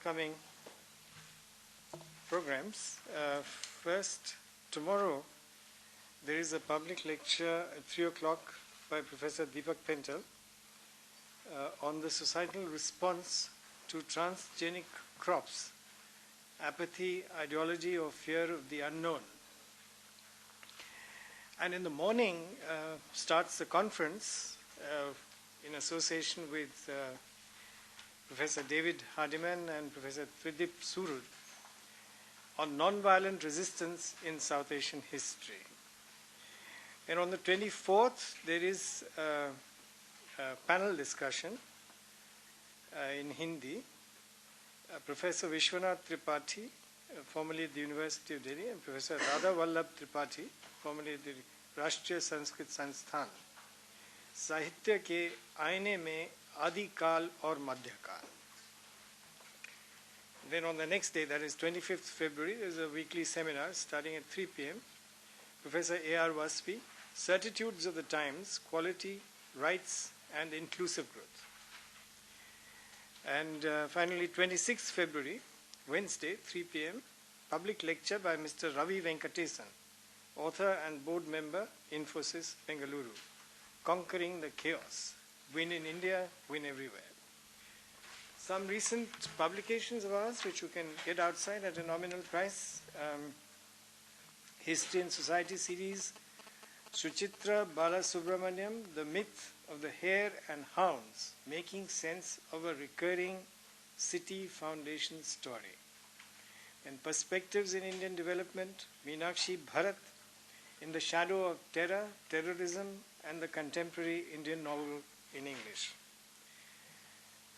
upcoming programs. First, tomorrow there is a public lecture at 3 o'clock by Professor Deepak Pental on the societal response to transgenic crops, apathy, ideology, or fear of the unknown. And in the morning starts the conference in association with Professor David Hardiman and Professor Tridip Surud on nonviolent resistance in South Asian history. And on the 24th, there is a panel discussion in Hindi. Professor Vishwanath Tripathi, formerly at the University of Delhi, and Professor Radha Vallabh Tripathi, formerly at the Rashtriya Sanskrit Sansthan, साहित्य के आईने में आदिकाल और मध्यकाल. Then on the next day, that is 25th February, there is a weekly seminar starting at 3 p.m. Professor A.R. Vaspi, Certitudes of the Times, Quality, Rights and Inclusive Growth. And finally, 26th February, Wednesday, 3 p.m., public lecture by Mr. Ravi Venkatesan, author and board member, Infosys, Bengaluru. Conquering the Chaos. Win in India, win everywhere. Some recent publications of ours, which you can get outside at a nominal price. History and Society series, Suchitra Balasubramaniam, The Myth of the Hare and Hounds, Making Sense of a Recurring City Foundation Story. And Perspectives in Indian Development, Meenakshi Bharat, In the Shadow of Terror, Terrorism, and the Contemporary Indian Novel in English.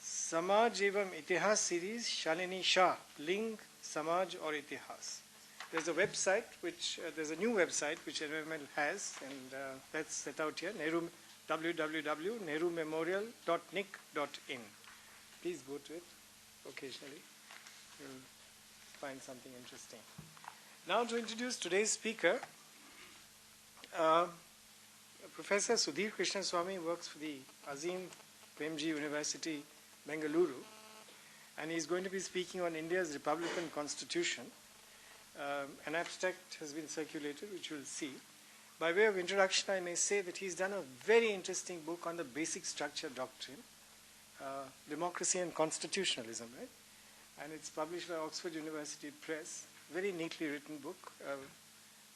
Samaj Evam Itihas series, Shalini Shah, Ling, Samaj or Itihas. There's a website, there's a new website which NML has, and that's set out here, www.nehrumemorial.nic.in. Please go to it occasionally. You'll find something interesting. Now to introduce today's speaker, Professor Sudhir Krishnaswamy works for the Azim, Premji University, Bengaluru, and he's going to be speaking on India's Republican Constitution. An abstract has been circulated, which you'll see. By way of introduction, I may say that he's done a very interesting book on the basic structure doctrine, Democracy and Constitutionalism, right? And it's published by Oxford University Press. Very neatly written book.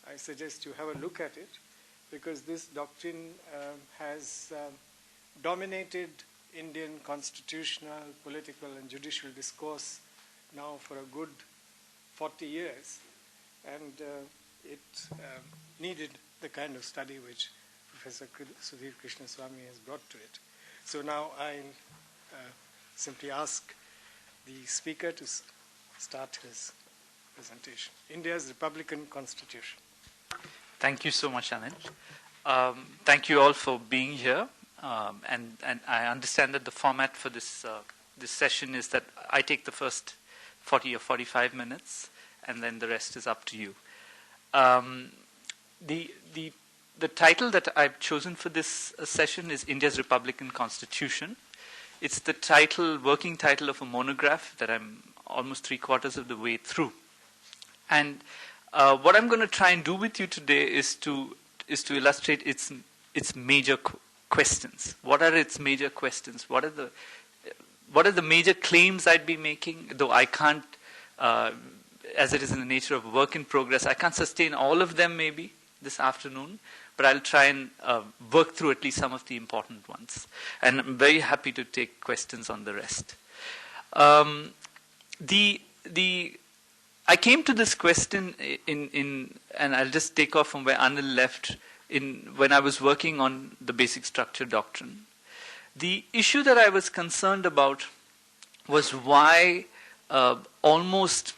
I suggest you have a look at it, because this doctrine has dominated Indian constitutional, political, and judicial discourse now for a good 40 years. And it needed the kind of study which Professor Sudhir Krishnaswamy has brought to it. So now I'll simply ask the speaker to start his presentation. India's Republican Constitution. Thank you so much, Anil. Thank you all for being here. And I understand that the format for this session is that I take the first 40 or 45 minutes, and then the rest is up to you. The title that I've chosen for this session is India's Republican Constitution. It's the working title of a monograph that I'm almost 3/4 of the way through. And what I'm going to try and do with you today is to illustrate its major questions. What are its major questions? What are the major claims I'd be making? Though I can't, as it is in the nature of work in progress, I can't sustain all of them maybe this afternoon, but I'll try and work through at least some of the important ones. And I'm very happy to take questions on the rest. I came to this question and I'll just take off from where Anil left when I was working on the basic structure doctrine. The issue that I was concerned about was why almost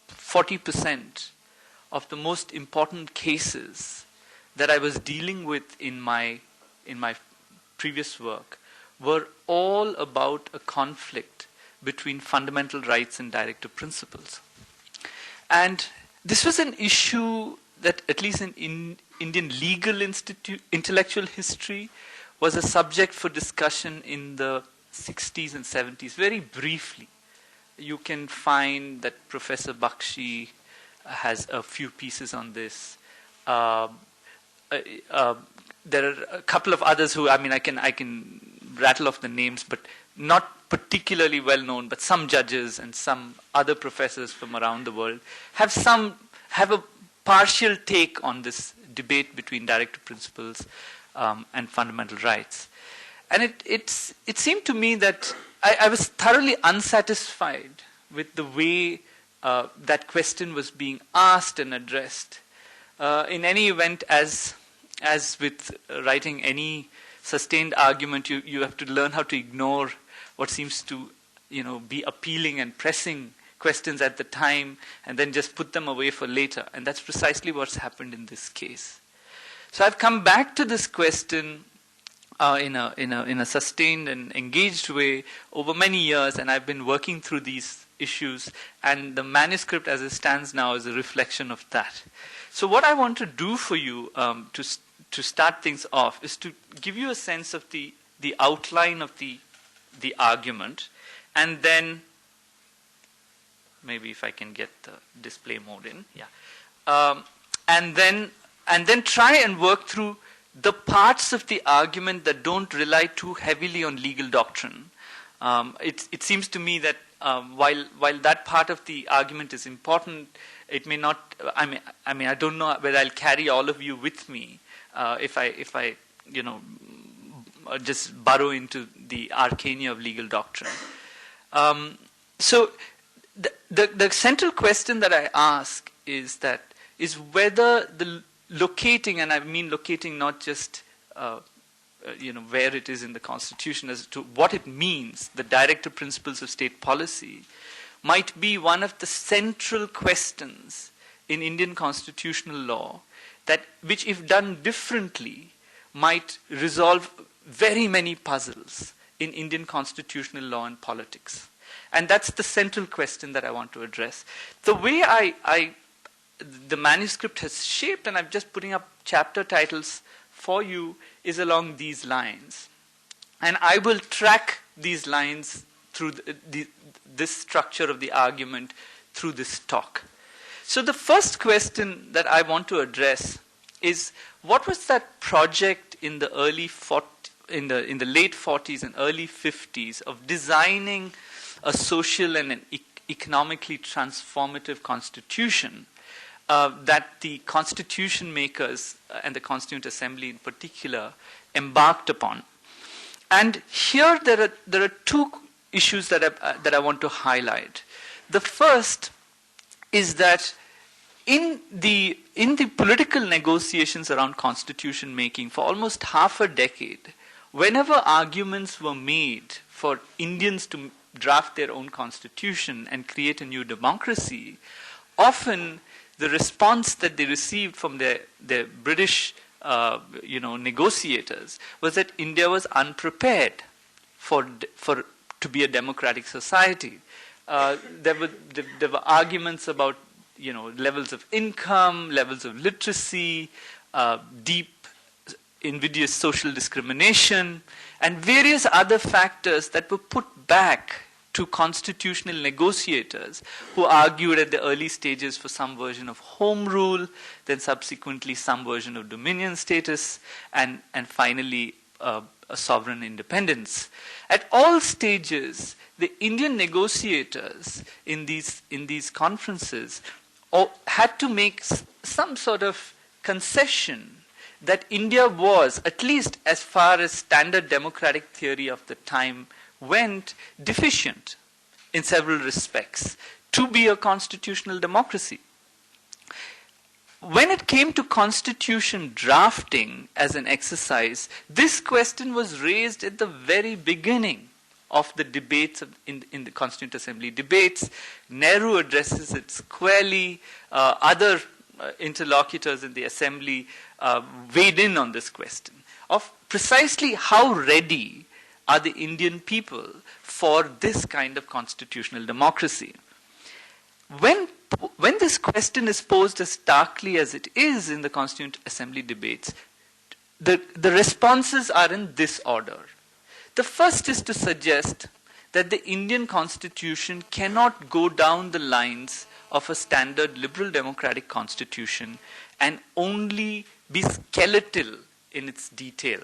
40% of the most important cases that I was dealing with in my previous work were all about a conflict between fundamental rights and directive principles. And this was an issue that, at least in Indian legal intellectual history, was a subject for discussion in the 60s and 70s, very briefly. you can find that Professor Bakshi has a few pieces on this. There are a couple of others who, I can rattle off the names, but not particularly well known, but some judges and some other professors from around the world have a partial take on this debate between directive principles and fundamental rights. And it seemed to me that I was thoroughly unsatisfied with the way that question was being asked and addressed. In any event, as with writing any sustained argument, you have to learn how to ignore what seems to be appealing and pressing questions at the time, and then just put them away for later. And that's precisely what's happened in this case. So I've come back to this question in a sustained and engaged way over many years, and I've been working through these issues, and the manuscript as it stands now is a reflection of that. So what I want to do for you to start things off is to give you a sense of the outline of the argument, and then maybe if I can get the display mode in, and then try and work through the parts of the argument that don't rely too heavily on legal doctrine. It seems to me that while that part of the argument is important, it may not. I don't know whether I'll carry all of you with me if I just burrow into the arcana of legal doctrine. So the central question that I ask is whether the locating, and I mean locating not just where it is in the Constitution as to what it means, the directive principles of state policy, might be one of the central questions in Indian constitutional law which, if done differently, might resolve very many puzzles in Indian constitutional law and politics. And that's the central question that I want to address. The way the manuscript has shaped, and I'm just putting up chapter titles for you, is along these lines. And I will track these lines through this structure of the argument through this talk. So the first question that I want to address is, what was that project in the in the late 40s and early 50s of designing a social and an economically transformative constitution that the constitution makers and the Constituent Assembly in particular embarked upon? And here there are two issues that I want to highlight. The first is that in the political negotiations around constitution making for almost half a decade, whenever arguments were made for Indians to draft their own constitution and create a new democracy, often the response that they received from their British negotiators was that India was unprepared to be a democratic society. There were arguments about levels of income, levels of literacy, deep invidious social discrimination, and various other factors that were put back to constitutional negotiators who argued at the early stages for some version of home rule, then subsequently some version of dominion status, and finally a sovereign independence. At all stages, the Indian negotiators in these conferences had to make some sort of concession that India was, at least as far as standard democratic theory of the time went, deficient in several respects to be a constitutional democracy. When it came to constitution drafting as an exercise, this question was raised at the very beginning of the debates in the Constituent Assembly debates. Nehru addresses it squarely. Other interlocutors in the Assembly weighed in on this question of precisely how ready are the Indian people for this kind of constitutional democracy. When this question is posed as starkly as it is in the Constituent Assembly debates, the responses are in this order. The first is to suggest that the Indian constitution cannot go down the lines of a standard liberal democratic constitution and only be skeletal in its detail.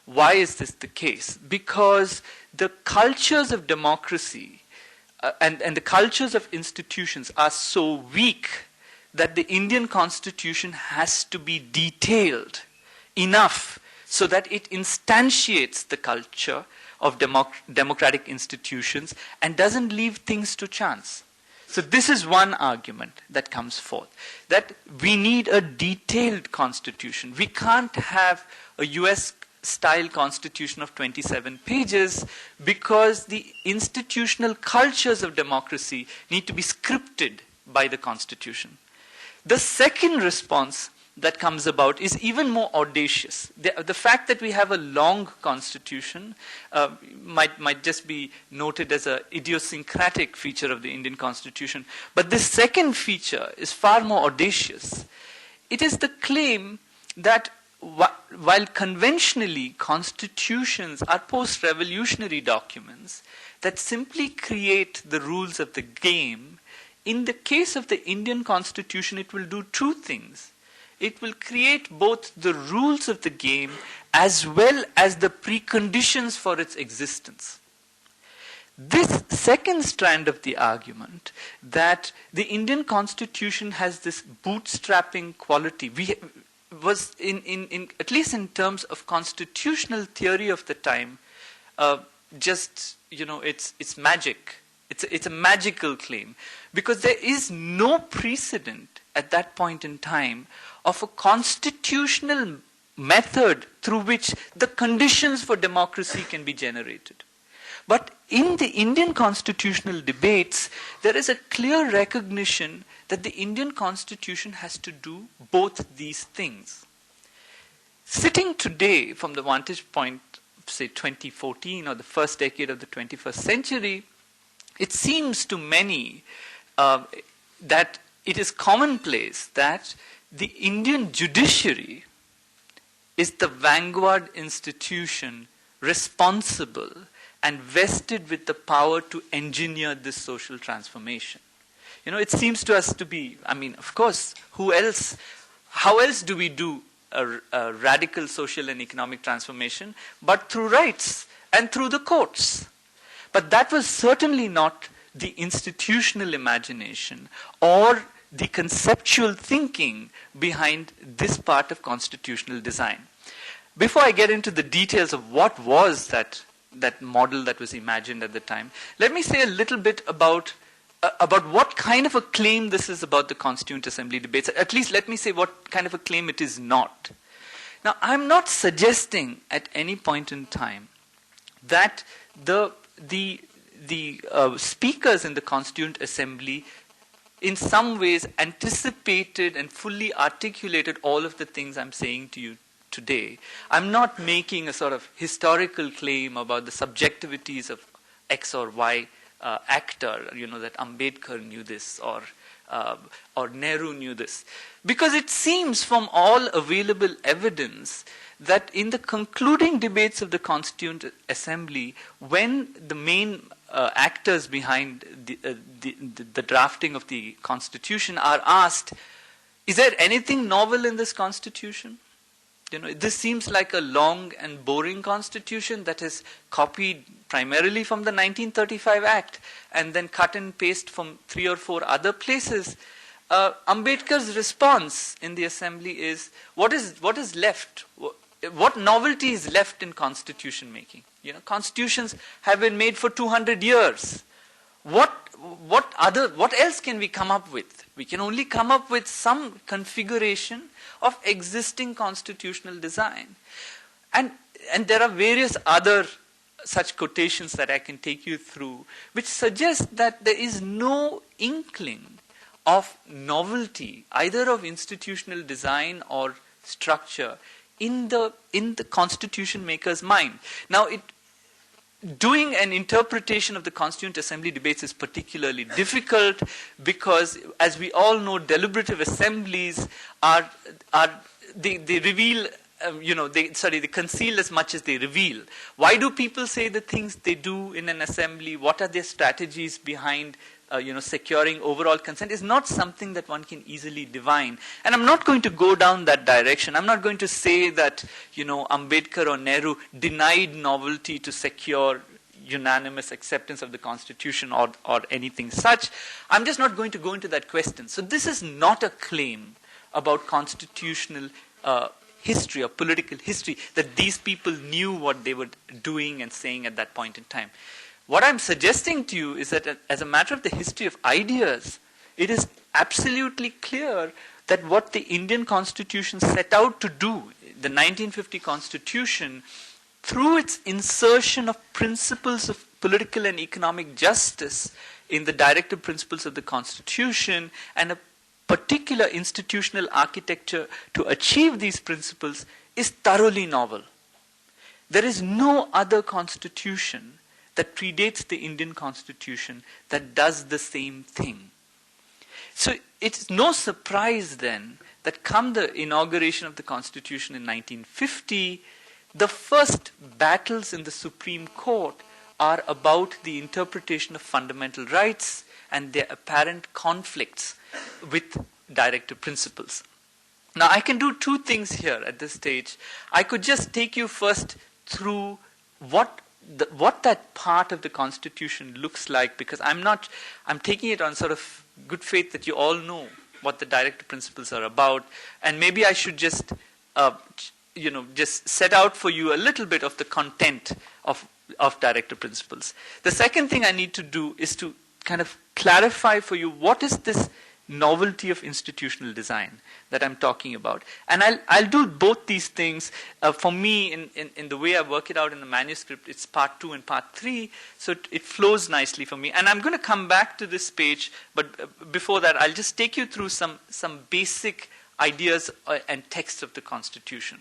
Why is this the case? Because the cultures of democracy and the cultures of institutions are so weak that the Indian constitution has to be detailed enough so that it instantiates the culture of democratic institutions and doesn't leave things to chance. So this is one argument that comes forth, that we need a detailed constitution. We can't have a US-style constitution of 27 pages because the institutional cultures of democracy need to be scripted by the constitution. The second response that comes about is even more audacious. The fact that we have a long constitution might just be noted as an idiosyncratic feature of the Indian constitution. But the second feature is far more audacious. It is the claim that while conventionally constitutions are post-revolutionary documents that simply create the rules of the game, in the case of the Indian constitution, it will do two things. It will create both the rules of the game as well as the preconditions for its existence. This second strand of the argument, that the Indian constitution has this bootstrapping quality, was in at least in terms of constitutional theory of the time, it's magic. It's a magical claim, because there is no precedent at that point in time of a constitutional method through which the conditions for democracy can be generated. But in the Indian constitutional debates, there is a clear recognition that the Indian constitution has to do both these things. Sitting today from the vantage point of, say, 2014 or the first decade of the 21st century, it seems to many that it is commonplace that the Indian judiciary is the vanguard institution responsible and vested with the power to engineer this social transformation. It seems to us to be, of course, how else do we do a radical social and economic transformation but through rights and through the courts? But that was certainly not the institutional imagination or the conceptual thinking behind this part of constitutional design. Before I get into the details of what was that model that was imagined at the time, let me say a little bit about what kind of a claim this is about the Constituent Assembly debates. At least let me say what kind of a claim it is not. Now, I'm not suggesting at any point in time that the speakers in the Constituent Assembly in some ways anticipated and fully articulated all of the things I'm saying to you today. I'm not making a sort of historical claim about the subjectivities of X or Y actor, that Ambedkar knew this or Nehru knew this. Because it seems from all available evidence that in the concluding debates of the Constituent Assembly, when the main actors behind the drafting of the Constitution are asked, is there anything novel in this Constitution? This seems like a long and boring Constitution that is copied primarily from the 1935 Act and then cut and paste from 3 or 4 other places. Ambedkar's response in the Assembly is, what is left? What novelty is left in constitution making? Constitutions have been made for 200 years. What else can we come up with? We can only come up with some configuration of existing constitutional design. And there are various other such quotations that I can take you through, which suggest that there is no inkling of novelty, either of institutional design or structure, in the constitution maker's mind. Now, doing an interpretation of the Constituent Assembly debates is particularly difficult because, as we all know, deliberative assemblies they reveal they conceal as much as they reveal. Why do people say the things they do in an assembly? What are their strategies behind securing overall consent is not something that one can easily divine. And I'm not going to go down that direction. I'm not going to say that, Ambedkar or Nehru denied novelty to secure unanimous acceptance of the Constitution or anything such. I'm just not going to go into that question. So this is not a claim about constitutional history or political history, that these people knew what they were doing and saying at that point in time. What I'm suggesting to you is that as a matter of the history of ideas, it is absolutely clear that what the Indian Constitution set out to do, the 1950 Constitution, through its insertion of principles of political and economic justice in the directive principles of the Constitution and a particular institutional architecture to achieve these principles, is thoroughly novel. There is no other constitution that predates the Indian Constitution that does the same thing. So it's no surprise then that come the inauguration of the Constitution in 1950, the first battles in the Supreme Court are about the interpretation of fundamental rights and their apparent conflicts with directive principles. Now I can do two things here at this stage. I could just take you first through what that part of the Constitution looks like, because I'm taking it on sort of good faith that you all know what the directive principles are about, and maybe I should just set out for you a little bit of the content of directive principles. The second thing I need to do is to kind of clarify for you what is this novelty of institutional design that I'm talking about. And I'll do both these things. For me, in the way I work it out in the manuscript, it's part 2 and part 3, so it flows nicely for me. And I'm going to come back to this page, but before that, I'll just take you through some basic ideas and texts of the Constitution.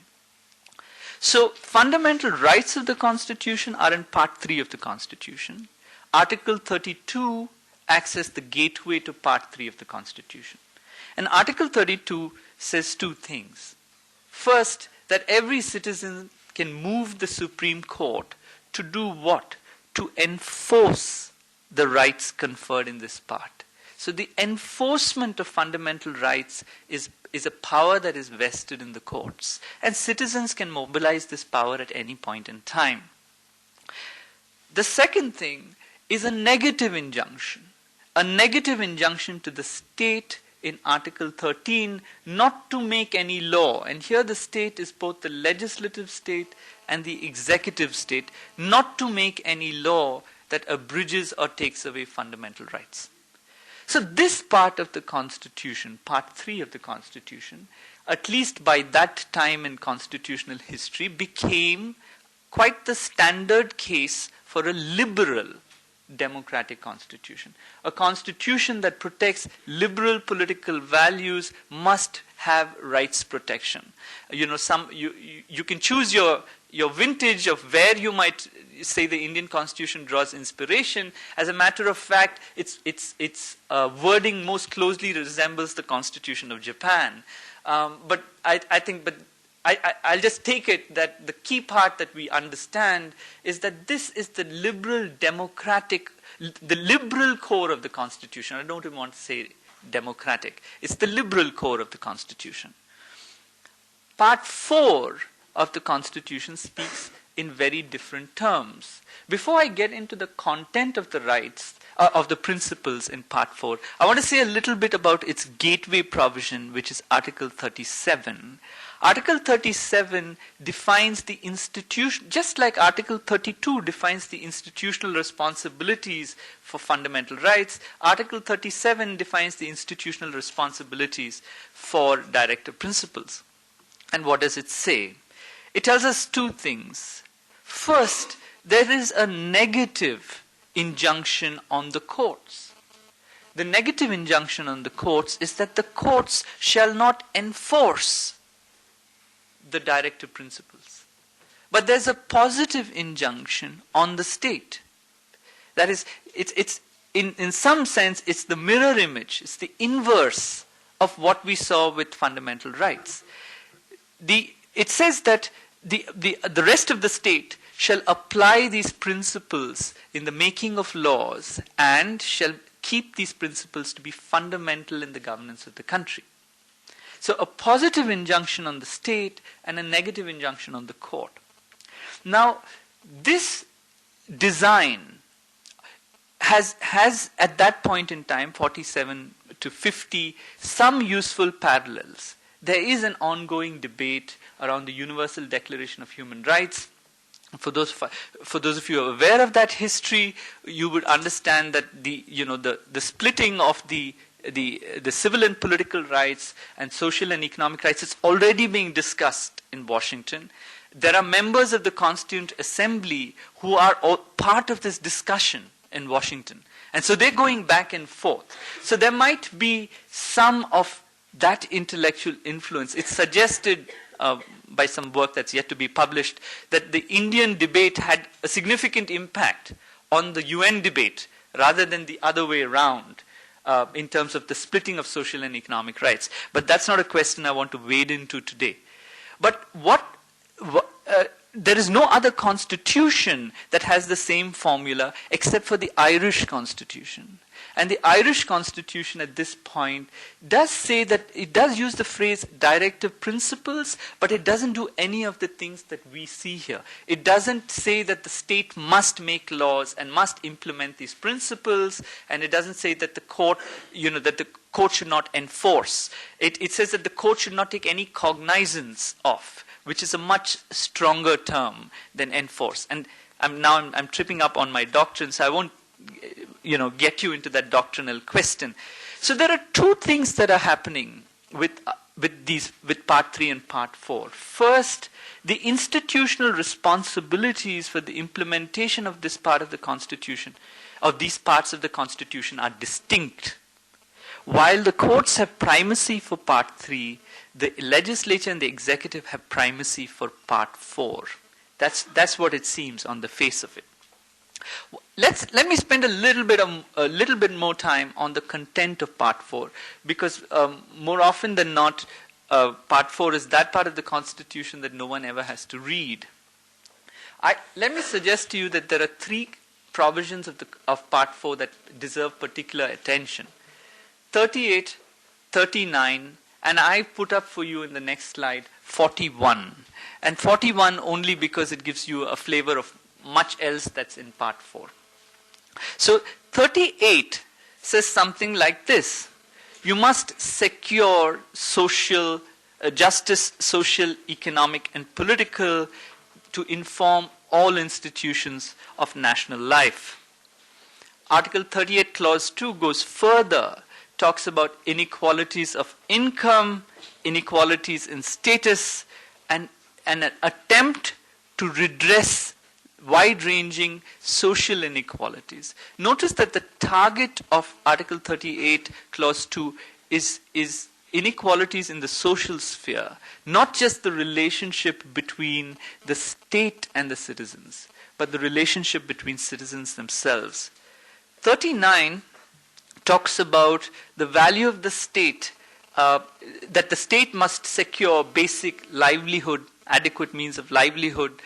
So, fundamental rights of the Constitution are in part 3 of the Constitution. Article 32 acts as the gateway to part 3 of the Constitution. And Article 32 says two things. First, that every citizen can move the Supreme Court to do what? To enforce the rights conferred in this part. So the enforcement of fundamental rights is a power that is vested in the courts. And citizens can mobilize this power at any point in time. The second thing is a negative injunction. A negative injunction to the state in Article 13 not to make any law. And here the state is both the legislative state and the executive state, not to make any law that abridges or takes away fundamental rights. So this part of the Constitution, part 3 of the Constitution, at least by that time in constitutional history, became quite the standard case for a liberal democratic constitution. A constitution that protects liberal political values must have rights protection. You can choose your vintage of where you might say the Indian Constitution draws inspiration. As a matter of fact, its wording most closely resembles the Constitution of Japan. But I'll just take it that the key part that we understand is that this is the liberal democratic, the liberal core of the Constitution. I don't even want to say democratic. It's the liberal core of the Constitution. Part 4 of the Constitution speaks in very different terms. Before I get into the content of the rights, of the principles in Part 4, I want to say a little bit about its gateway provision, which is Article 37. Article 37 defines the institution, just like Article 32 defines the institutional responsibilities for fundamental rights, Article 37 defines the institutional responsibilities for directive principles. And what does it say? It tells us two things. First, there is a negative injunction on the courts. The negative injunction on the courts is that the courts shall not enforce the directive principles. But there's a positive injunction on the state. That is, it's in some sense, it's the mirror image, it's the inverse of what we saw with fundamental rights. The it says that the rest of the state shall apply these principles in the making of laws and shall keep these principles to be fundamental in the governance of the country. So a positive injunction on the state and a negative injunction on the court. Now, this design has at that point in time, 47 to 50, some useful parallels. There is an ongoing debate around the Universal Declaration of Human Rights. For those of you who are aware of that history, you would understand that the splitting of the civil and political rights and social and economic rights is already being discussed in Washington. There are members of the Constituent Assembly who are all part of this discussion in Washington. And so they're going back and forth. So there might be some of that intellectual influence. It's suggested by some work that's yet to be published that the Indian debate had a significant impact on the UN debate rather than the other way around in terms of the splitting of social and economic rights. But that's not a question I want to wade into today. But there is no other constitution that has the same formula except for the Irish Constitution. And the Irish Constitution at this point does say that it does use the phrase directive principles, but it doesn't do any of the things that we see here. It doesn't say that the state must make laws and must implement these principles, and it doesn't say that the court, that the court should not enforce. It says that the court should not take any cognizance of, which is a much stronger term than enforce. And I'm tripping up on my doctrine, so I won't get you into that doctrinal question. So there are two things that are happening with Part 3 and Part 4. First, the institutional responsibilities for the implementation of this part of the Constitution, of these parts of the Constitution, are distinct. While the courts have primacy for Part 3, the legislature and the executive have primacy for Part 4. That's what it seems on the face of it. Let me spend a little bit more time on the content of Part 4, because more often than not, Part 4 is that part of the Constitution that no one ever has to read. Let me suggest to you that there are three provisions of Part 4 that deserve particular attention: 38, 39, and I put up for you in the next slide 41. And 41 only because it gives you a flavor of much else that's in Part 4. So 38 says something like this: you must secure social justice, social, economic, and political to inform all institutions of national life. Article 38, Clause 2 goes further, talks about inequalities of income, inequalities in status, and an attempt to redress wide-ranging social inequalities. Notice that the target of Article 38, Clause 2 is inequalities in the social sphere, not just the relationship between the state and the citizens, but the relationship between citizens themselves. 39 talks about the value of the state, that the state must secure basic livelihood, adequate means of livelihood,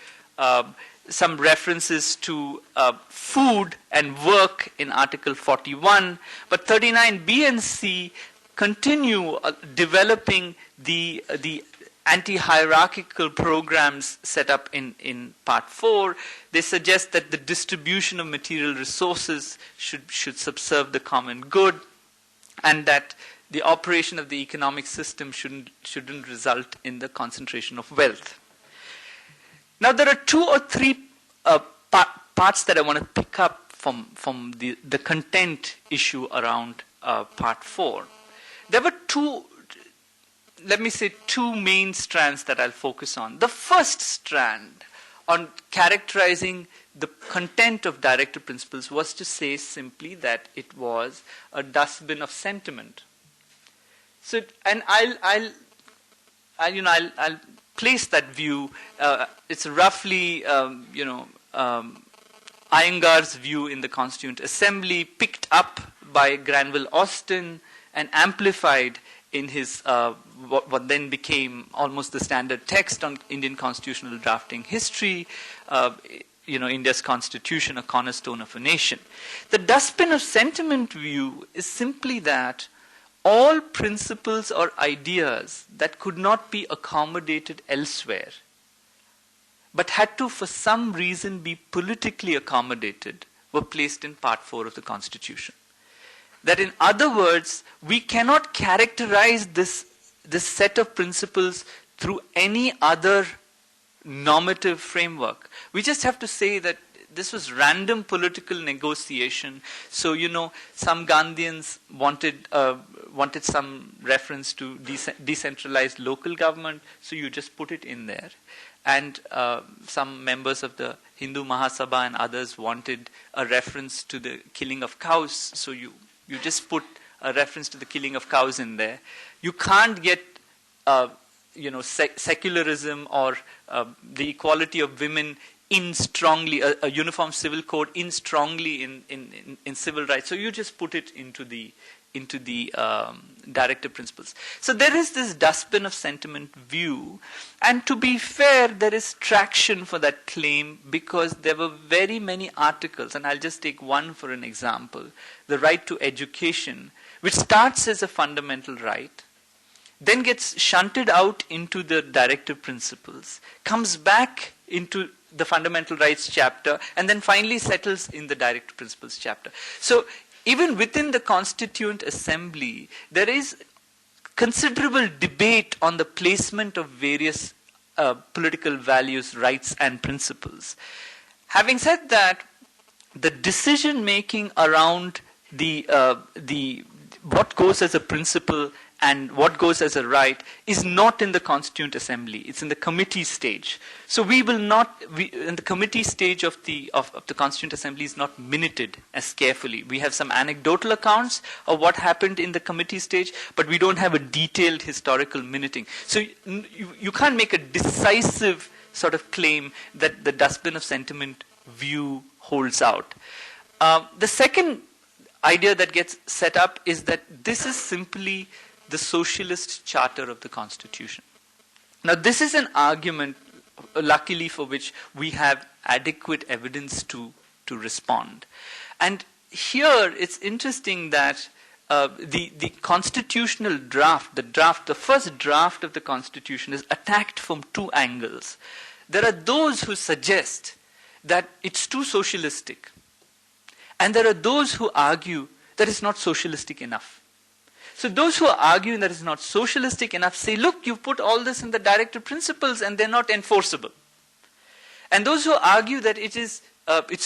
some references to food and work in Article 41, but 39B and C continue developing the anti-hierarchical programs set up in Part 4. They suggest that the distribution of material resources should subserve the common good, and that the operation of the economic system shouldn't result in the concentration of wealth. Now, there are two or three parts that I want to pick up from the content issue around Part 4. There were two main strands that I'll focus on. The first strand on characterizing the content of directive principles was to say simply that it was a dustbin of sentiment. So, and I'll place that view. It's roughly, Iyengar's view in the Constituent Assembly, picked up by Granville Austin and amplified in his what then became almost the standard text on Indian constitutional drafting history, India's constitution, a cornerstone of a nation. The dustbin of sentiment view is simply that all principles or ideas that could not be accommodated elsewhere, but had to, for some reason, be politically accommodated, were placed in Part 4 of the Constitution. That, in other words, we cannot characterize this set of principles through any other normative framework. We just have to say that this was random political negotiation. So, some Gandhians wanted some reference to decentralized local government, so you just put it in there. And some members of the Hindu Mahasabha and others wanted a reference to the killing of cows, so you just put a reference to the killing of cows in there. You can't get secularism or the equality of women in strongly, a uniform civil code in strongly in civil rights. So you just put it into the directive principles. So there is this dustbin of sentiment view, and to be fair, there is traction for that claim because there were very many articles, and I'll just take one for an example, the right to education, which starts as a fundamental right, then gets shunted out into the directive principles, comes back into the fundamental rights chapter, and then finally settles in the directive principles chapter. So even within the Constituent Assembly, there is considerable debate on the placement of various political values, rights, and principles. Having said that, the decision making around the what goes as a principle and what goes as a right is not in the Constituent Assembly. It's in the committee stage. So we will not, in the committee stage of the Constituent Assembly is not minuted as carefully. We have some anecdotal accounts of what happened in the committee stage, but we don't have a detailed historical minuting. So you can't make a decisive sort of claim that the dustbin of sentiment view holds out. The second idea that gets set up is that this is simply the Socialist Charter of the Constitution. Now, this is an argument, luckily for which we have adequate evidence to respond. And here, it's interesting that the constitutional draft, the first draft of the Constitution is attacked from two angles. There are those who suggest that it's too socialistic. And there are those who argue that it's not socialistic enough. So those who are arguing that it's not socialistic enough say, look, you've put all this in the directive principles and they're not enforceable. And those who argue that it's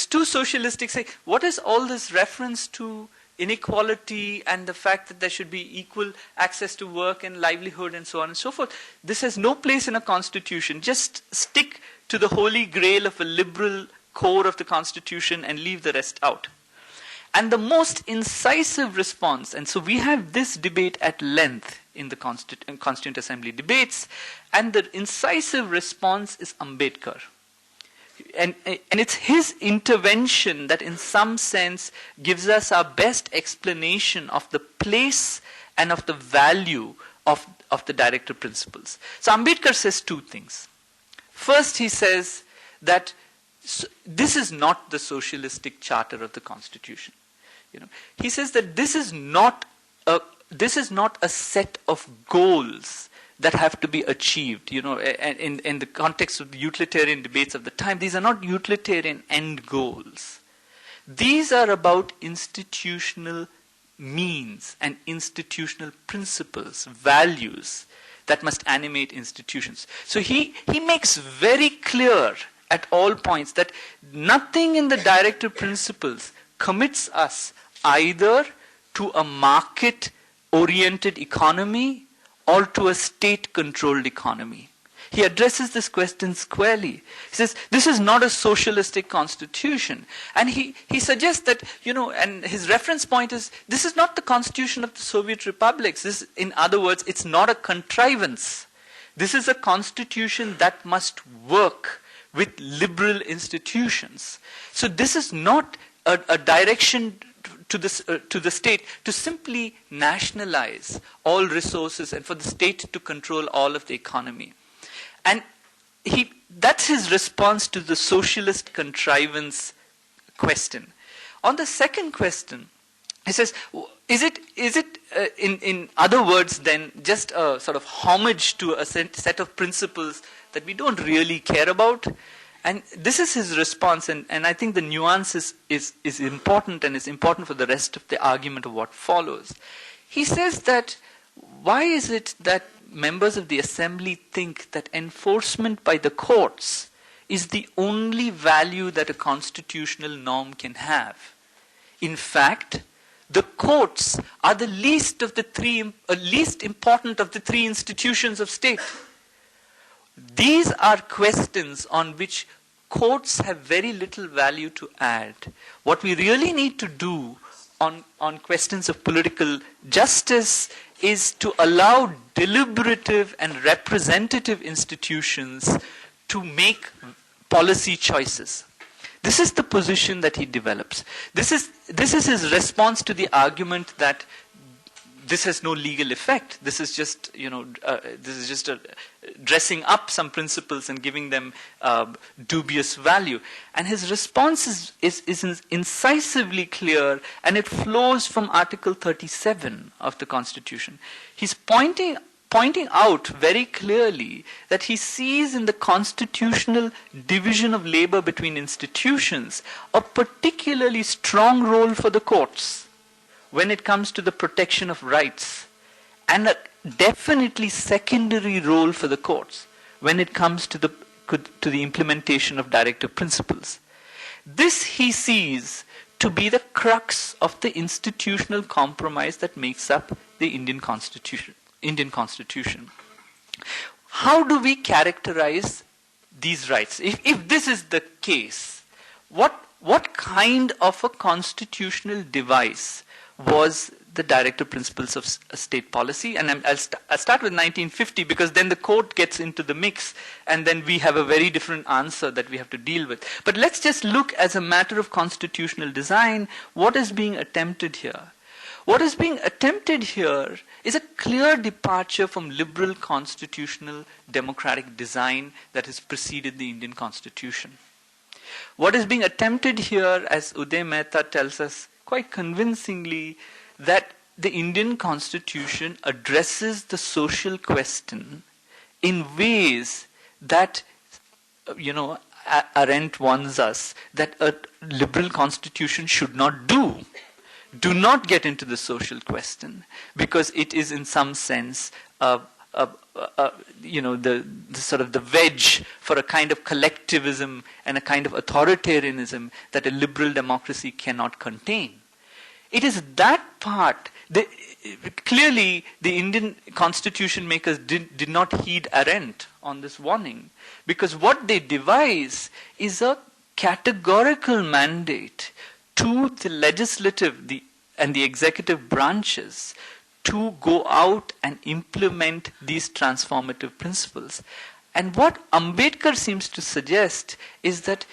too socialistic say, what is all this reference to inequality and the fact that there should be equal access to work and livelihood and so on and so forth? This has no place in a constitution. Just stick to the holy grail of a liberal core of the Constitution and leave the rest out. And the most incisive response, and so we have this debate at length in the Constituent Assembly debates, and the incisive response is Ambedkar. And it's his intervention that in some sense gives us our best explanation of the place and of the value of the directive principles. So Ambedkar says two things. First, he says that this is not the socialistic charter of the Constitution. He says that this is not a set of goals that have to be achieved. And in the context of the utilitarian debates of the time, these are not utilitarian end goals. These are about institutional means and institutional principles, values that must animate institutions. So he makes very clear at all points that nothing in the directive principles commits us either to a market-oriented economy or to a state-controlled economy. He addresses this question squarely. He says, this is not a socialistic constitution. And he suggests that, and his reference point is, this is not the constitution of the Soviet republics. This, in other words, it's not a contrivance. This is a constitution that must work with liberal institutions. So this is not a direction to the state to simply nationalize all resources and for the state to control all of the economy. And that's his response to the socialist contrivance question. On the second question, he says, is it in other words then just a sort of homage to a set of principles that we don't really care about? And this is his response, and I think the nuance is important, and is important for the rest of the argument of what follows. He says that, why is it that members of the assembly think that enforcement by the courts is the only value that a constitutional norm can have? In fact, the courts are the least important of the three institutions of state. These are questions on which courts have very little value to add. What we really need to do on questions of political justice is to allow deliberative and representative institutions to make policy choices. This is the position that he develops. This is his response to the argument that this has no legal effect. This is just, dressing up some principles and giving them dubious value. And his response is incisively clear, and it flows from Article 37 of the Constitution. He's pointing out very clearly that he sees in the constitutional division of labor between institutions a particularly strong role for the courts when it comes to the protection of rights, and a definitely secondary role for the courts when it comes to the implementation of directive principles. This he sees to be the crux of the institutional compromise that makes up the Indian Constitution. How do we characterize these rights? If this is the case, what kind of a constitutional device was the directive principles of state policy? And I'll start with 1950, because then the court gets into the mix, and then we have a very different answer that we have to deal with. But let's just look as a matter of constitutional design, what is being attempted here. What is being attempted here is a clear departure from liberal constitutional democratic design that has preceded the Indian Constitution. What is being attempted here, as Uday Mehta tells us quite convincingly, that the Indian Constitution addresses the social question in ways that, Arendt warns us that a liberal constitution should not do. Do not get into the social question, because it is in some sense the sort of the wedge for a kind of collectivism and a kind of authoritarianism that a liberal democracy cannot contain. It is that part. Clearly, the Indian constitution makers did not heed Arendt on this warning, because what they devise is a categorical mandate to the legislative and the executive branches to go out and implement these transformative principles. And what Ambedkar seems to suggest is that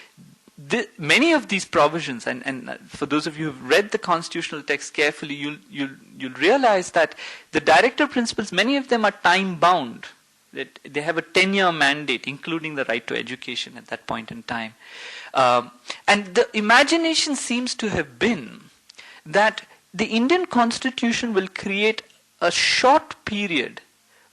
many of these provisions, and for those of you who have read the constitutional text carefully, you'll realize that the directive principles, many of them are time-bound. That they have a 10-year mandate, including the right to education at that point in time. And the imagination seems to have been that the Indian Constitution will create a short period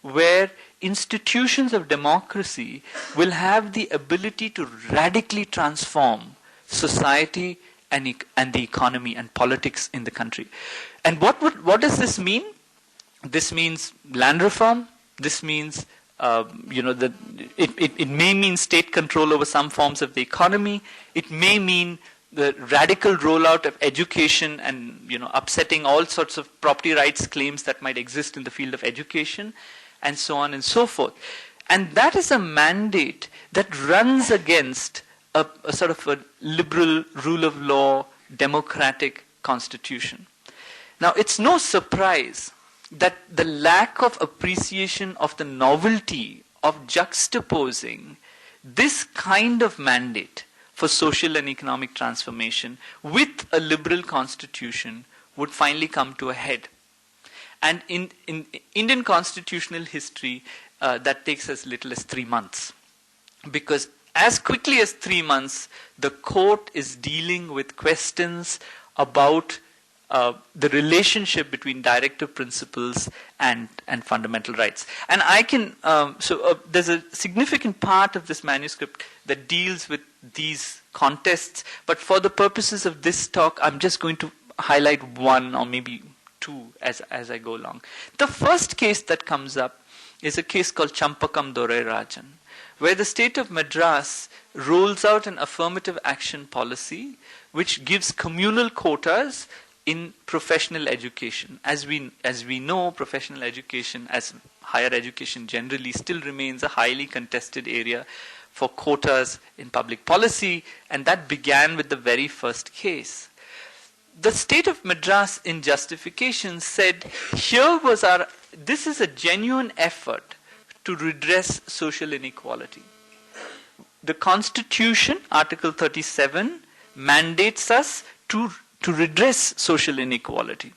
where institutions of democracy will have the ability to radically transform society and the economy and politics in the country. And what does this mean? This means land reform. This means it may mean state control over some forms of the economy. It may mean the radical rollout of education and upsetting all sorts of property rights claims that might exist in the field of education, and so on and so forth. And that is a mandate that runs against a sort of a liberal rule of law, democratic constitution. Now, it's no surprise that the lack of appreciation of the novelty of juxtaposing this kind of mandate for social and economic transformation with a liberal constitution would finally come to a head. And in Indian constitutional history, that takes as little as 3 months. Because as quickly as 3 months, the court is dealing with questions about the relationship between directive principles and fundamental rights. And I can, there's a significant part of this manuscript that deals with these contests, but for the purposes of this talk, I'm just going to highlight one or maybe two as I go along. The first case that comes up is a case called Champakam Dorai Rajan, where the state of Madras rolls out an affirmative action policy which gives communal quotas in professional education. As we know, professional education, as higher education generally, still remains a highly contested area for quotas in public policy, and that began with the very first case. The state of Madras in justification said, this is a genuine effort to redress social inequality. The Constitution, Article 37, mandates us to redress social inequality.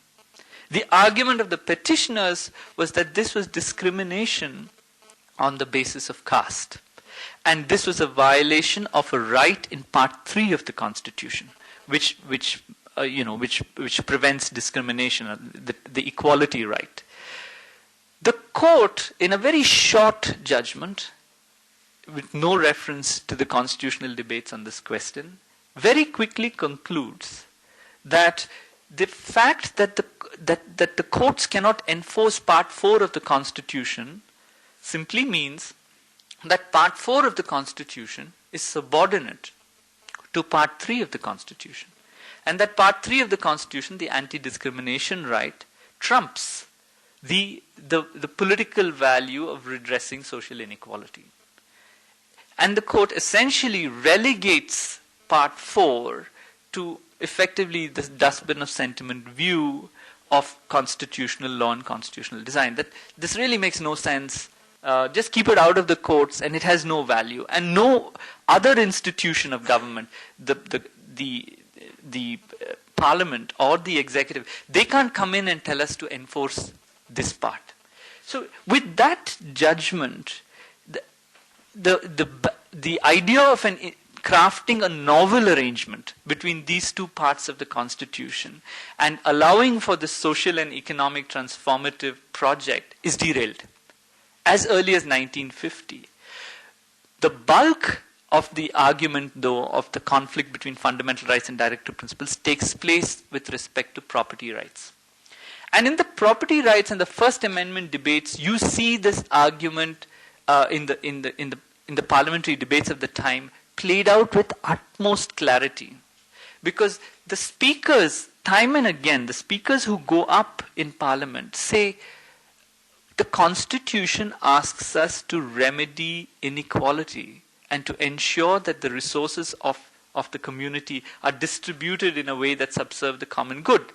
The argument of the petitioners was that this was discrimination on the basis of caste. And this was a violation of a right in Part 3 of the Constitution, which prevents discrimination, the equality right. The court, in a very short judgment, with no reference to the constitutional debates on this question, very quickly concludes that the fact that the courts cannot enforce Part 4 of the Constitution simply means that Part 4 of the Constitution is subordinate to Part 3 of the Constitution. And that Part 3 of the Constitution, the anti-discrimination right, trumps the political value of redressing social inequality. And the court essentially relegates Part 4 to effectively this dustbin of sentiment view of constitutional law and constitutional design. That this really makes no sense. Just keep it out of the courts, and it has no value. And no other institution of government, the parliament or the executive, they can't come in and tell us to enforce this part. So with that judgment, the idea of crafting a novel arrangement between these two parts of the Constitution and allowing for the social and economic transformative project is derailed as early as 1950. The bulk of the argument, though, of the conflict between fundamental rights and directive principles takes place with respect to property rights. And in the property rights and the First Amendment debates, you see this argument in the parliamentary debates of the time played out with utmost clarity. Because the speakers, time and again, the speakers who go up in parliament say, the Constitution asks us to remedy inequality and to ensure that the resources of the community are distributed in a way that subserve the common good.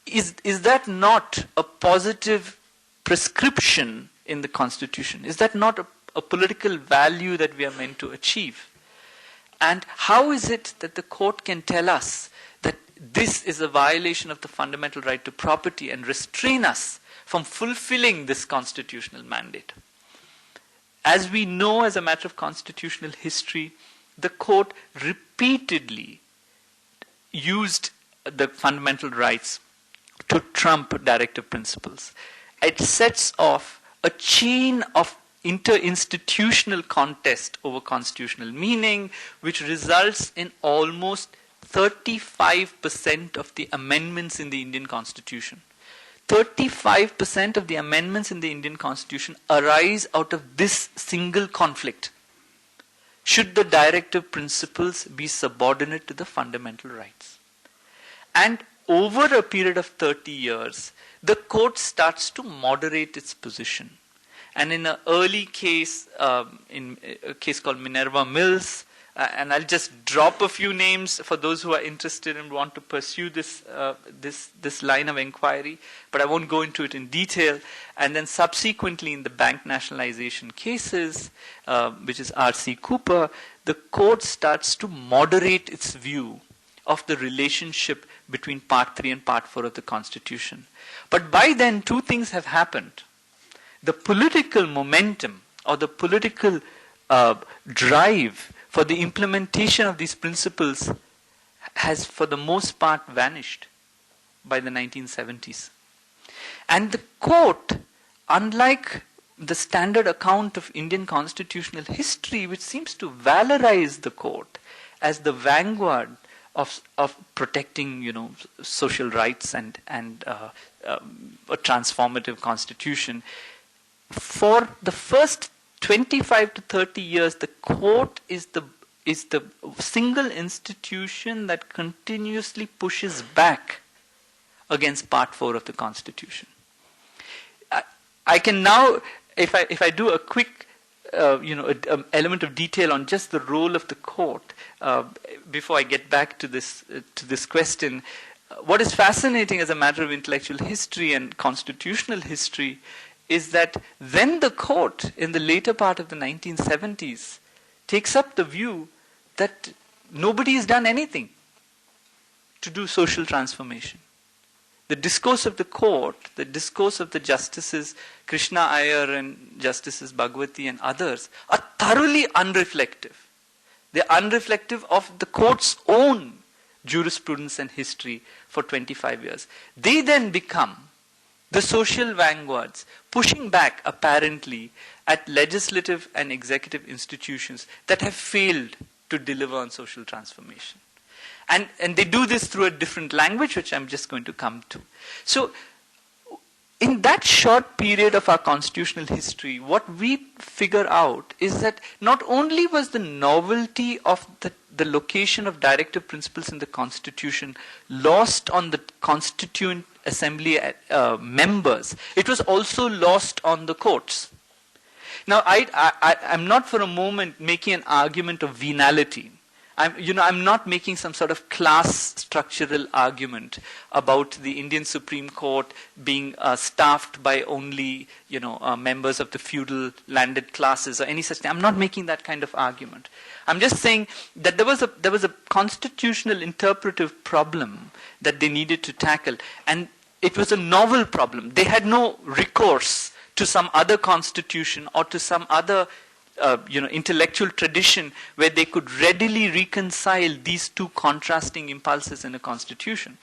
Is that not a positive prescription in the Constitution? Is that not a political value that we are meant to achieve? And how is it that the court can tell us that this is a violation of the fundamental right to property and restrain us from fulfilling this constitutional mandate? As we know, as a matter of constitutional history, the court repeatedly used the fundamental rights to trump directive principles. It sets off a chain of interinstitutional contest over constitutional meaning, which results in almost 35% of the amendments in the Indian Constitution. 35% of the amendments in the Indian Constitution arise out of this single conflict. Should the directive principles be subordinate to the fundamental rights? And over a period of 30 years, the court starts to moderate its position. And in an early case, in a case called Minerva Mills, and I'll just drop a few names for those who are interested and want to pursue this line of inquiry, but I won't go into it in detail. And then subsequently in the bank nationalization cases, which is R.C. Cooper, the court starts to moderate its view of the relationship between Part 3 and Part 4 of the Constitution. But by then, two things have happened. The political momentum or the political drive for the implementation of these principles has, for the most part, vanished by the 1970s. And the court, unlike the standard account of Indian constitutional history, which seems to valorize the court as the vanguard of protecting, social rights and a transformative constitution, for the first 25 to 30 years, the court is the single institution that continuously pushes back against Part 4 of the Constitution. I can now, if I do a quick, element of detail on just the role of the court, before I get back to this question, what is fascinating as a matter of intellectual history and constitutional history is that then the court, in the later part of the 1970s, takes up the view that nobody has done anything to do social transformation. The discourse of the court, the discourse of the justices, Krishna Iyer and Justices Bhagwati and others, are thoroughly unreflective. They're unreflective of the court's own jurisprudence and history for 25 years. They then become the social vanguards, pushing back apparently at legislative and executive institutions that have failed to deliver on social transformation. And they do this through a different language, which I'm just going to come to. So, in that short period of our constitutional history, what we figure out is that not only was the novelty of the location of directive principles in the Constitution lost on the Constituent Assembly members, it was also lost on the courts. Now, I'm not for a moment making an argument of venality. I'm not making some sort of class structural argument about the Indian Supreme Court being staffed by only, members of the feudal landed classes or any such thing. I'm not making that kind of argument. I'm just saying that there was a constitutional interpretive problem that they needed to tackle, and it was a novel problem. They had no recourse to some other constitution or to some other intellectual tradition where they could readily reconcile these two contrasting impulses in a constitution.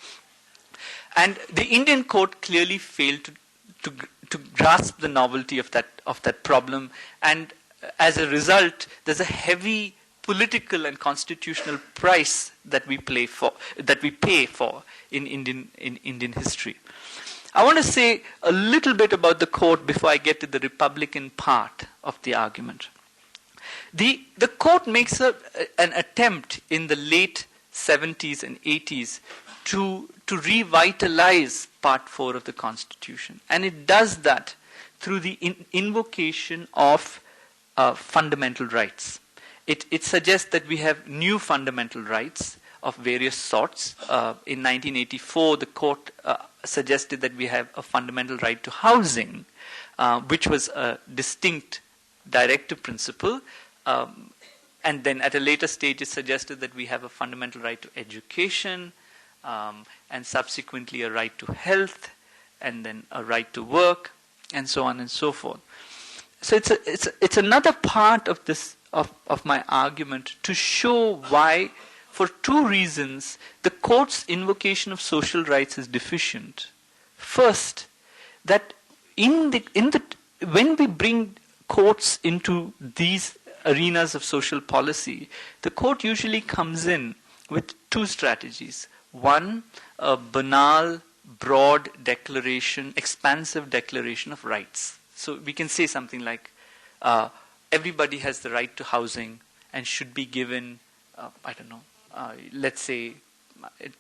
And the Indian court clearly failed to grasp the novelty of that problem, and as a result, there's a heavy political and constitutional price that we pay for in Indian history. I want to say a little bit about the court before I get to the Republican part of the argument. The court makes an attempt in the late 70s and 80s to revitalize Part 4 of the Constitution. And it does that through the invocation of fundamental rights. It suggests that we have new fundamental rights of various sorts. In 1984, the court suggested that we have a fundamental right to housing, which was a distinct directive principle. And then at a later stage, it suggested that we have a fundamental right to education, and subsequently a right to health, and then a right to work, and so on and so forth. So it's another part of this of my argument to show why, for two reasons, the court's invocation of social rights is deficient. First, that when we bring courts into these arenas of social policy, the court usually comes in with two strategies. One, a banal, broad declaration, expansive declaration of rights. So we can say something like, everybody has the right to housing and should be given, let's say,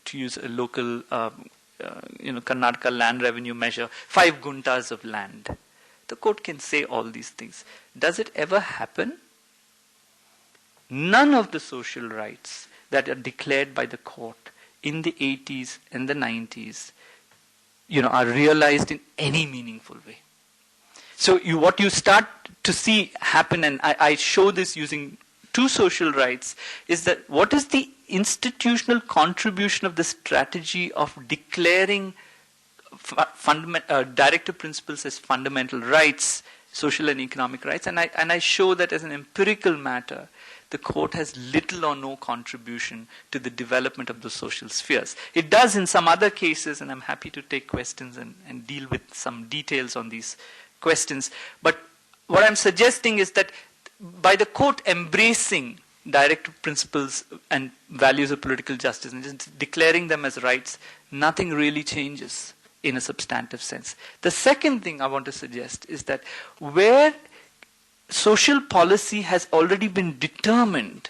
to use a local, Karnataka land revenue measure, 5 guntas of land. The court can say all these things. Does it ever happen? None of the social rights that are declared by the court in the 80s and the 90s, are realized in any meaningful way. So what you start to see happen, and I show this using to social rights is that what is the institutional contribution of the strategy of declaring directive principles as fundamental rights, social and economic rights, and I show that as an empirical matter, the court has little or no contribution to the development of the social spheres. It does in some other cases, and I'm happy to take questions and deal with some details on these questions. But what I'm suggesting is that by the court embracing directive principles and values of political justice and just declaring them as rights, nothing really changes in a substantive sense. The second thing I want to suggest is that where social policy has already been determined,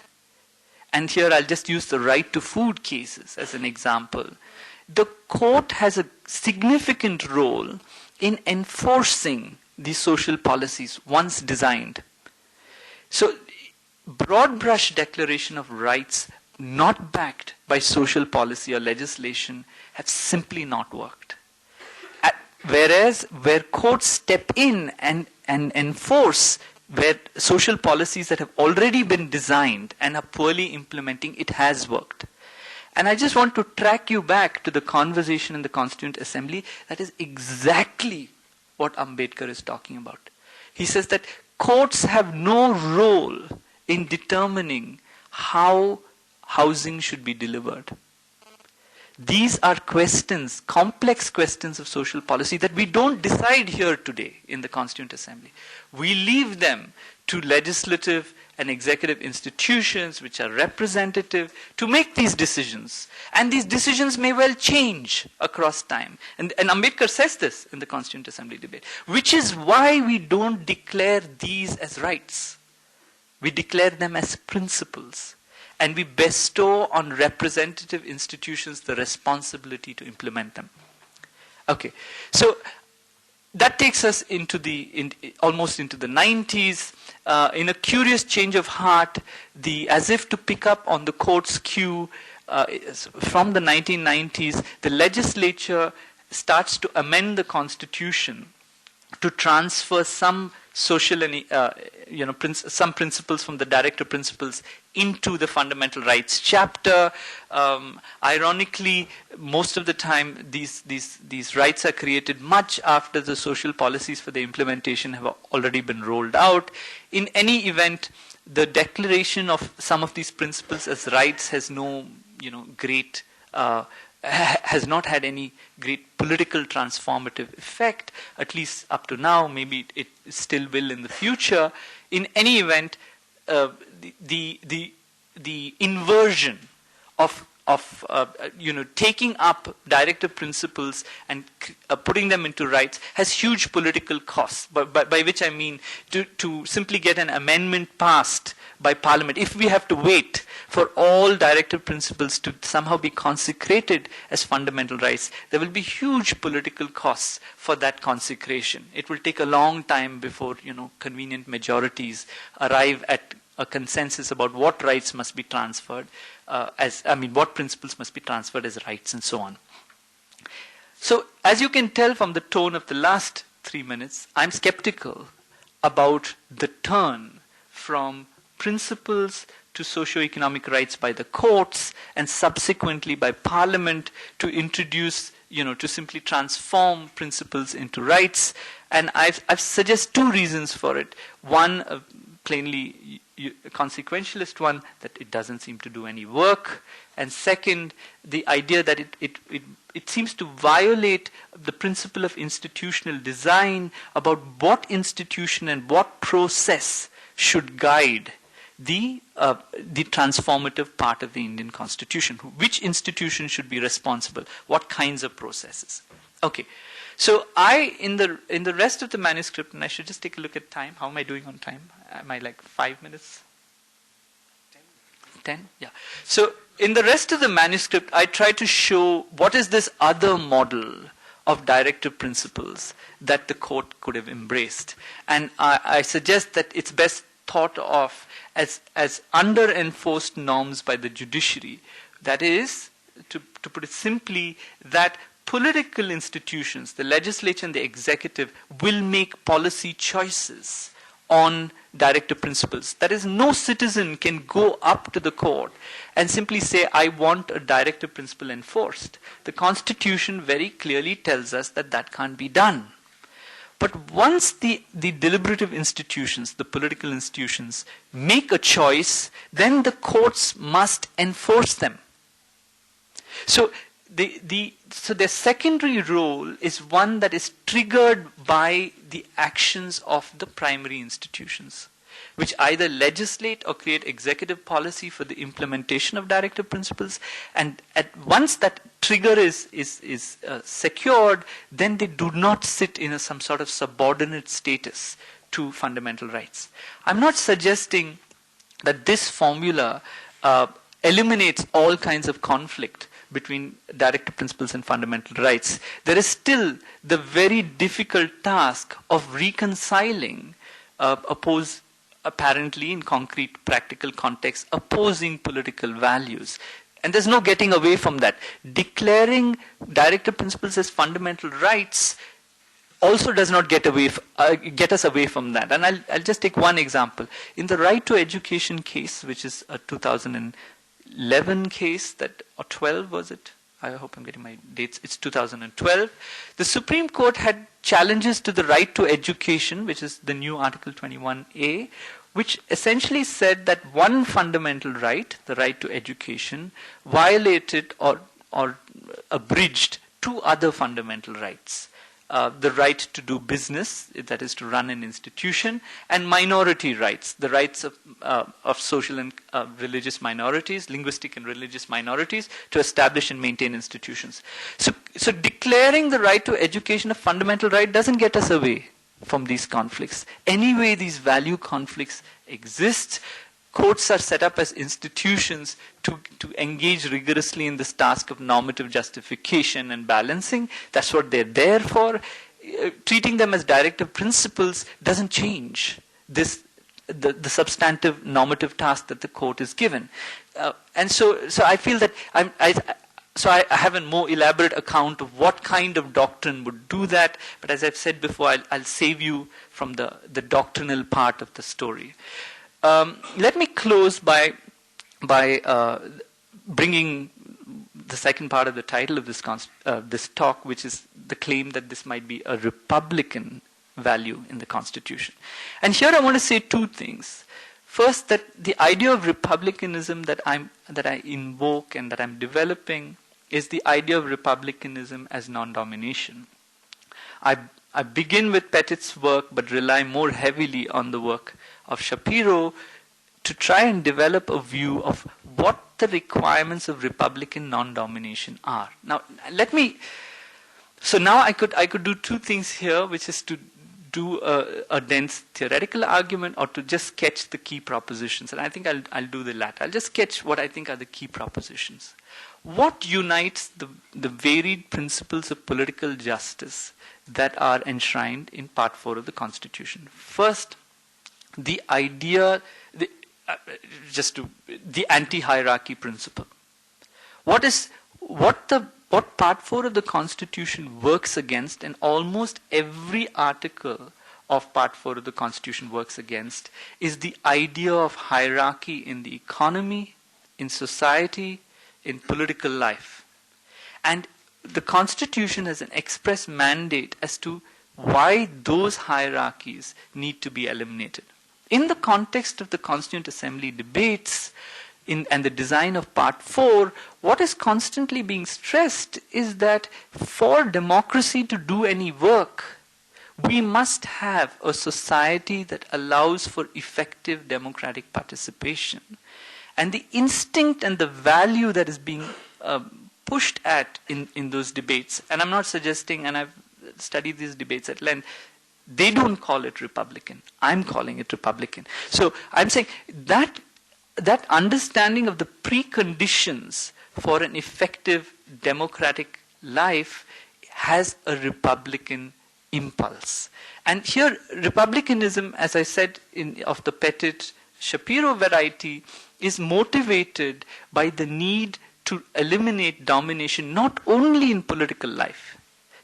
and here I'll just use the right to food cases as an example, the court has a significant role in enforcing these social policies once designed. So, broad brush declaration of rights not backed by social policy or legislation have simply not worked. Whereas where courts step in and enforce where social policies that have already been designed and are poorly implementing, it has worked. And I just want to track you back to the conversation in the Constituent Assembly. That is exactly what Ambedkar is talking about. He says that courts have no role in determining how housing should be delivered. These are questions, complex questions of social policy that we don't decide here today in the Constituent Assembly. We leave them to legislative and executive institutions which are representative to make these decisions. And these decisions may well change across time. And Ambedkar says this in the Constituent Assembly debate, which is why we don't declare these as rights. We declare them as principles. And we bestow on representative institutions the responsibility to implement them. Okay, so that takes us into almost into the 90s. In a curious change of heart, as if to pick up on the court's cue from the 1990s, the legislature starts to amend the Constitution to transfer some social and some principles from the Directive principles into the fundamental rights chapter. Ironically, most of the time these rights are created much after the social policies for the implementation have already been rolled out. In any event, the declaration of some of these principles as rights has no great has not had any great political transformative effect, at least up to now. Maybe it still will in the future. In any event, the inversion of taking up directive principles and putting them into rights has huge political costs. By which I mean to simply get an amendment passed by Parliament, if we have to wait for all directive principles to somehow be consecrated as fundamental rights, there will be huge political costs for that consecration. It will take a long time before convenient majorities arrive at a consensus about what rights must be transferred what principles must be transferred as rights and so on. So, as you can tell from the tone of the last 3 minutes, I'm skeptical about the turn from principles to socio-economic rights by the courts and subsequently by Parliament to introduce, to simply transform principles into rights. And I've suggest 2 reasons for it. One, plainly a consequentialist one, that it doesn't seem to do any work. And second, the idea that it seems to violate the principle of institutional design about what institution and what process should guide the transformative part of the Indian Constitution. Which institution should be responsible? What kinds of processes? Okay. So in the rest of the manuscript, and I should just take a look at time. How am I doing on time? Am I like 5 minutes? 10? Yeah. So in the rest of the manuscript, I try to show what is this other model of directive principles that the court could have embraced. And I suggest that it's best thought of as under-enforced norms by the judiciary. That is, to put it simply, that political institutions, the legislature and the executive, will make policy choices on directive principles. That is, no citizen can go up to the court and simply say, I want a directive principle enforced. The Constitution very clearly tells us that that can't be done. But once the deliberative institutions, the political institutions, make a choice, then the courts must enforce them. So their secondary role is one that is triggered by the actions of the primary institutions, which either legislate or create executive policy for the implementation of directive principles. And once that trigger is secured, then they do not sit in some sort of subordinate status to fundamental rights. I'm not suggesting that this formula eliminates all kinds of conflict between directive principles and fundamental rights. There is still the very difficult task of reconciling apparently in concrete practical context, opposing political values. And there's no getting away from that. Declaring directive principles as fundamental rights also does not get us away from that. And I'll just take one example. In the right to education case, which is a 2011 case, or 12 was it? I hope I'm getting my dates. It's 2012. The Supreme Court had challenges to the right to education, which is the new Article 21A, which essentially said that one fundamental right, the right to education, violated or abridged two other fundamental rights. The right to do business, that is to run an institution, and minority rights, the rights of social and religious minorities, linguistic and religious minorities, to establish and maintain institutions. So declaring the right to education a fundamental right doesn't get us away from these conflicts. Anyway, these value conflicts exist. Courts are set up as institutions to engage rigorously in this task of normative justification and balancing. That's what they're there for. Treating them as directive principles doesn't change the substantive normative task that the court is given. And so I feel that I have a more elaborate account of what kind of doctrine would do that. But as I've said before, I'll save you from the doctrinal part of the story. Let me close by bringing the second part of the title of this talk, which is the claim that this might be a Republican value in the Constitution. And here I want to say two things. First, that the idea of republicanism that I invoke and that I'm developing is the idea of republicanism as non-domination. I begin with Pettit's work, but rely more heavily on the work of Shapiro to try and develop a view of what the requirements of Republican non-domination are. Now, now I could do two things here, which is to do a dense theoretical argument or to just sketch the key propositions. And I think I'll do the latter. I'll just sketch what I think are the key propositions. What unites the varied principles of political justice that are enshrined in Part 4 of the Constitution? First, the idea, the anti-hierarchy principle. What Part 4 of the Constitution works against, and almost every article of Part 4 of the Constitution works against, is the idea of hierarchy in the economy, in society, in political life. And the Constitution has an express mandate as to why those hierarchies need to be eliminated. In the context of the Constituent Assembly debates and the design of Part 4, what is constantly being stressed is that for democracy to do any work, we must have a society that allows for effective democratic participation. And the instinct and the value that is being pushed at in those debates, and I'm not suggesting, and I've studied these debates at length, they don't call it Republican. I'm calling it Republican. So I'm saying that understanding of the preconditions for an effective democratic life has a Republican impulse. And here, republicanism, as I said, of the Pettit-Shapiro variety, is motivated by the need to eliminate domination not only in political life,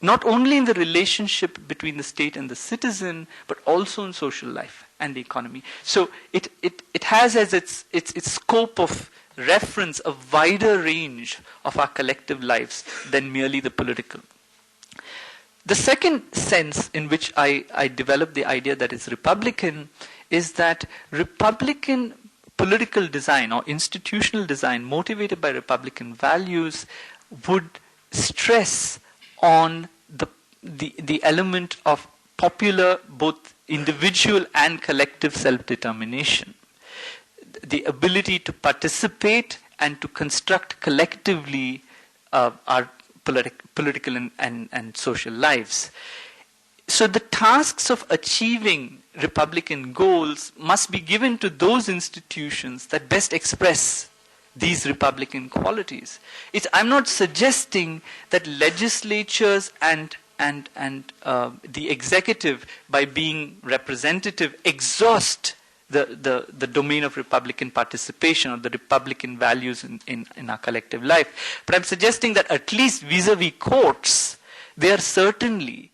not only in the relationship between the state and the citizen, but also in social life and the economy. So it has as its scope of reference a wider range of our collective lives than merely the political. The second sense in which I developed the idea that it's Republican is that Republican political design or institutional design motivated by Republican values would stress on the element of popular, both individual and collective self-determination. The ability to participate and to construct collectively our political and social lives. So the tasks of achieving Republican goals must be given to those institutions that best express these Republican qualities. I'm not suggesting that legislatures and the executive, by being representative, exhaust the domain of Republican participation or the Republican values in our collective life. But I'm suggesting that at least vis-a-vis courts, they are certainly